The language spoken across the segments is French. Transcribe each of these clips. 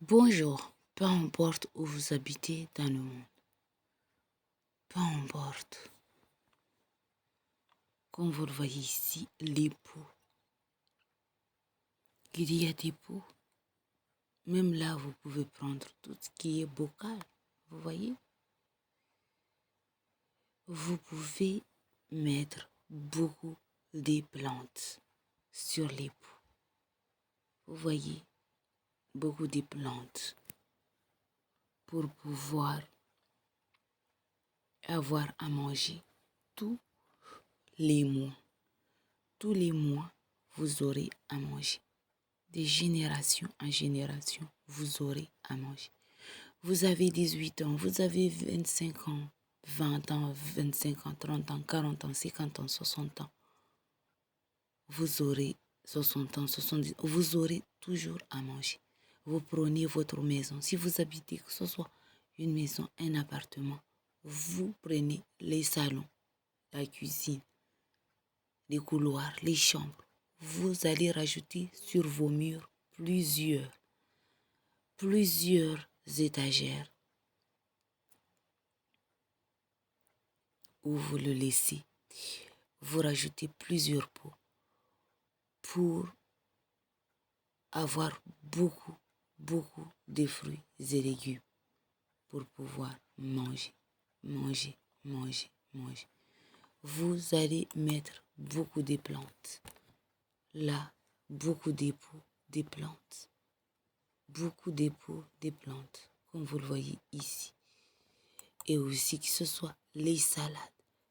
Bonjour, peu importe où vous habitez dans le monde, peu importe. Comme vous le voyez ici, les pots. Il y a des pots. Même là, vous pouvez prendre tout ce qui est bocal. Vous voyez? Vous pouvez mettre beaucoup de plantes sur les pots. Vous voyez? Beaucoup de plantes pour pouvoir avoir à manger tous les mois. Tous les mois, vous aurez à manger. De génération en génération, vous aurez à manger. Vous avez 18 ans, vous avez 25 ans, 20 ans, 25 ans, 30 ans, 40 ans, 50 ans, 60 ans. Vous aurez 60 ans, 70 ans, vous aurez toujours à manger. Vous prenez votre maison. Si vous habitez, que ce soit une maison, un appartement, vous prenez les salons, la cuisine, les couloirs, les chambres. Vous allez rajouter sur vos murs plusieurs étagères où vous le laissez. Vous rajoutez plusieurs pots pour avoir beaucoup de fruits et légumes pour pouvoir manger. Vous allez mettre beaucoup de plantes. Là, beaucoup de pots de plantes. Beaucoup de pots de plantes, comme vous le voyez ici. Et aussi que ce soit les salades,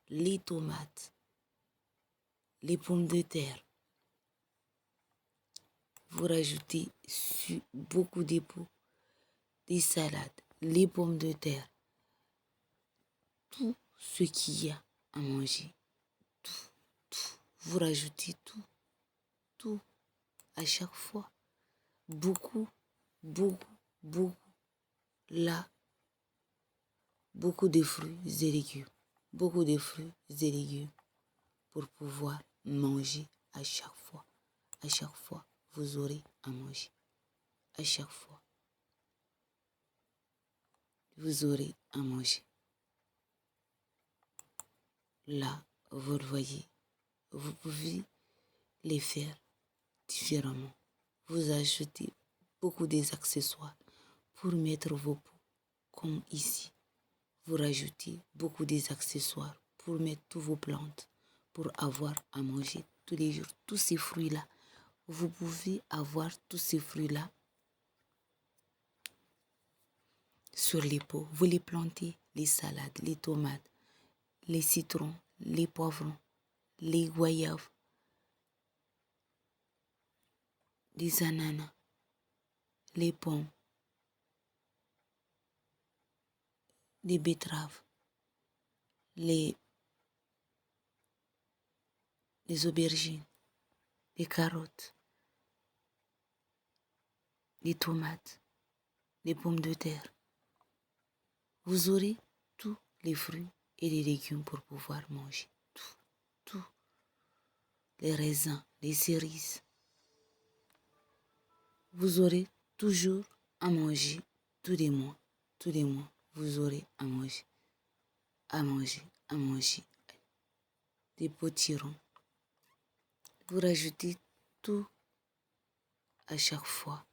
les tomates, les pommes de terre. Vous rajoutez beaucoup de pots, des salades, les pommes de terre, tout ce qu'il y a à manger. Tout. Vous rajoutez tout, à chaque fois. Beaucoup. Là, beaucoup de fruits et légumes. Beaucoup de fruits et légumes pour pouvoir manger à chaque fois. À chaque fois, vous aurez à manger. À chaque fois, vous aurez à manger. Là, vous le voyez, vous pouvez les faire différemment. Vous ajoutez beaucoup des accessoires pour mettre vos pots, comme ici. Vous rajoutez beaucoup des accessoires pour mettre toutes vos plantes, pour avoir à manger tous les jours. Tous ces fruits-là, vous pouvez avoir tous ces fruits-là sur les pots. Vous les plantez, les salades, les tomates, les citrons, les poivrons, les goyaves, les ananas, les pommes, les betteraves, les aubergines, les carottes, les tomates, les pommes de terre. Vous aurez tous les fruits et les légumes pour pouvoir manger. Tout. Les raisins, les cerises. Vous aurez toujours à manger tous les mois. Tous les mois, vous aurez à manger. À manger. Des potirons. Vous rajoutez tout à chaque fois.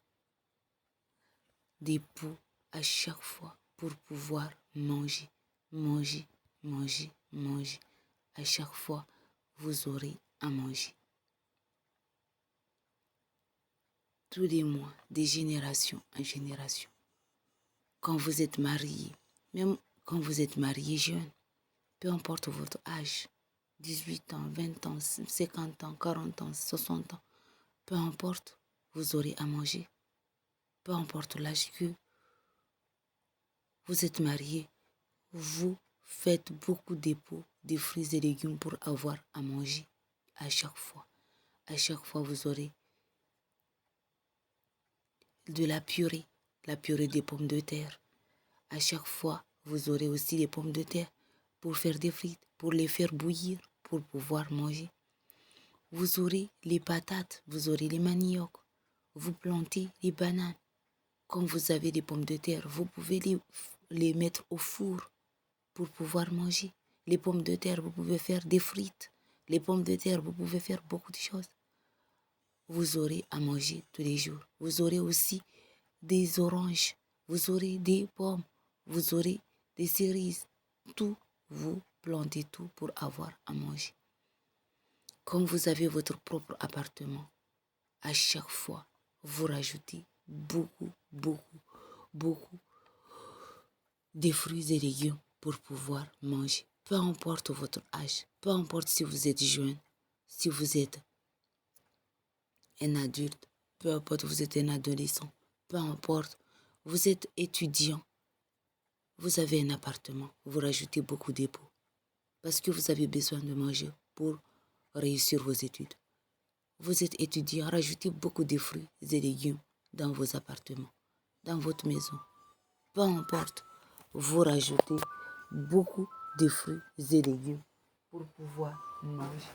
Des pots à chaque fois pour pouvoir manger. À chaque fois, vous aurez à manger. Tous les mois, de génération en génération. Quand vous êtes marié, même quand vous êtes marié jeune, peu importe votre âge, 18 ans, 20 ans, 50 ans, 40 ans, 60 ans, peu importe, vous aurez à manger. Peu importe l'âge que vous êtes marié, vous faites beaucoup de pots, de fruits et légumes pour avoir à manger à chaque fois. À chaque fois, vous aurez de la purée des pommes de terre. À chaque fois, vous aurez aussi des pommes de terre pour faire des frites, pour les faire bouillir, pour pouvoir manger. Vous aurez les patates, vous aurez les maniocs, vous plantez les bananes, Quand vous avez des pommes de terre, vous pouvez les mettre au four pour pouvoir manger. Les pommes de terre, vous pouvez faire des frites. Les pommes de terre, vous pouvez faire beaucoup de choses. Vous aurez à manger tous les jours. Vous aurez aussi des oranges. Vous aurez des pommes. Vous aurez des cerises. Tout, vous plantez tout pour avoir à manger. Quand vous avez votre propre appartement, à chaque fois, vous rajoutez beaucoup de fruits et légumes pour pouvoir manger. Peu importe votre âge, peu importe si vous êtes jeune, si vous êtes un adulte, peu importe vous êtes un adolescent, peu importe, vous êtes étudiant, vous avez un appartement, vous rajoutez beaucoup d'époux parce que vous avez besoin de manger pour réussir vos études. Vous êtes étudiant, rajoutez beaucoup de fruits et légumes dans vos appartements, dans votre maison. Peu importe, vous rajoutez beaucoup de fruits et légumes pour pouvoir manger.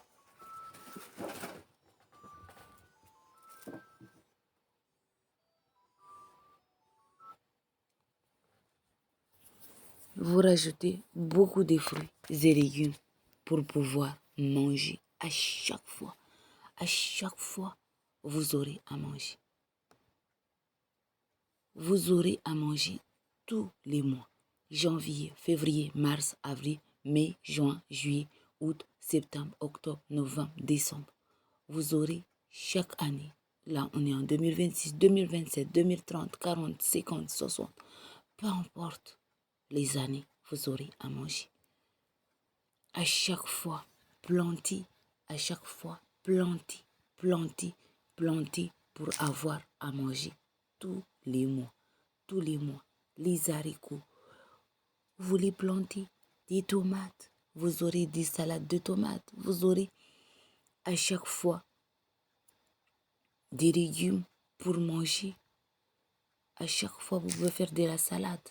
Vous rajoutez beaucoup de fruits et légumes pour pouvoir manger à chaque fois. À chaque fois, vous aurez à manger. Vous aurez à manger tous les mois. Janvier, février, mars, avril, mai, juin, juillet, août, septembre, octobre, novembre, décembre. Vous aurez chaque année. Là, on est en 2026, 2027, 2030, 40, 50, 60. Peu importe les années, vous aurez à manger. À chaque fois, plantez. À chaque fois, plantez, plantez, plantez pour avoir à manger tous les mois. Tous les mois, les haricots. Vous les plantez, des tomates. Vous aurez des salades de tomates. Vous aurez à chaque fois des légumes pour manger. À chaque fois, vous pouvez faire de la salade.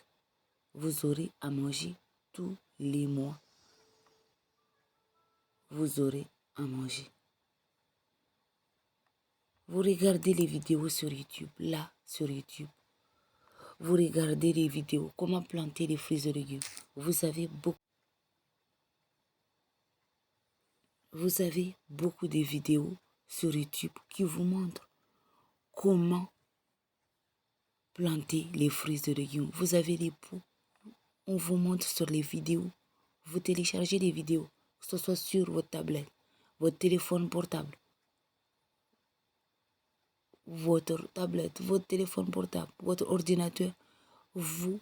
Vous aurez à manger tous les mois. Vous aurez à manger. Vous regardez les vidéos sur YouTube, là, sur YouTube. Vous regardez les vidéos, comment planter les fruits et légumes. Vous avez beaucoup de vidéos sur YouTube qui vous montrent comment planter les fruits et légumes. Vous avez les pots. On vous montre sur les vidéos. Vous téléchargez les vidéos, que ce soit sur votre tablette, votre téléphone portable, votre téléphone portable, votre ordinateur. Vous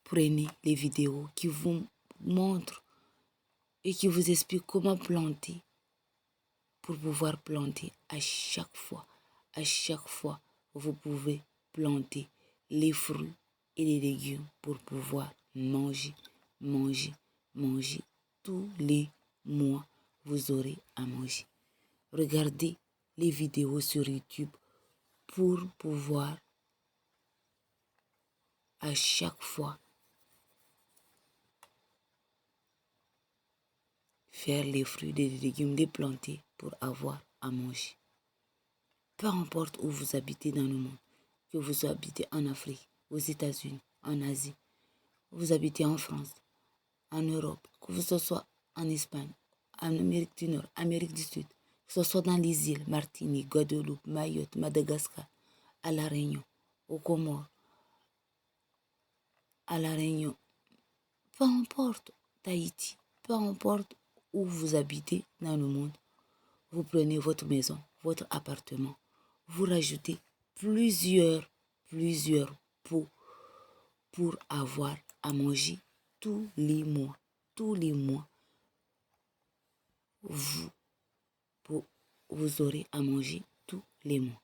prenez les vidéos qui vous montrent et qui vous expliquent comment planter pour pouvoir planter à chaque fois. À chaque fois, vous pouvez planter les fruits et les légumes pour pouvoir manger, manger, manger. Tous les mois, vous aurez à manger. Regardez les vidéos sur YouTube pour pouvoir à chaque fois faire les fruits et les légumes, les planter pour avoir à manger. Peu importe où vous habitez dans le monde, que vous habitez en Afrique, aux États-Unis, en Asie, vous habitez en France, en Europe, que ce soit en Espagne, en Amérique du Nord, Amérique du Sud, que ce soit dans les îles Martinique, Guadeloupe, Mayotte, Madagascar, à La Réunion, aux Comores, à La Réunion, peu importe, Tahiti, peu importe où vous habitez dans le monde, vous prenez votre maison, votre appartement, vous rajoutez plusieurs pots pour avoir à manger tous les mois. Tous les mois, vous aurez à manger tous les mois.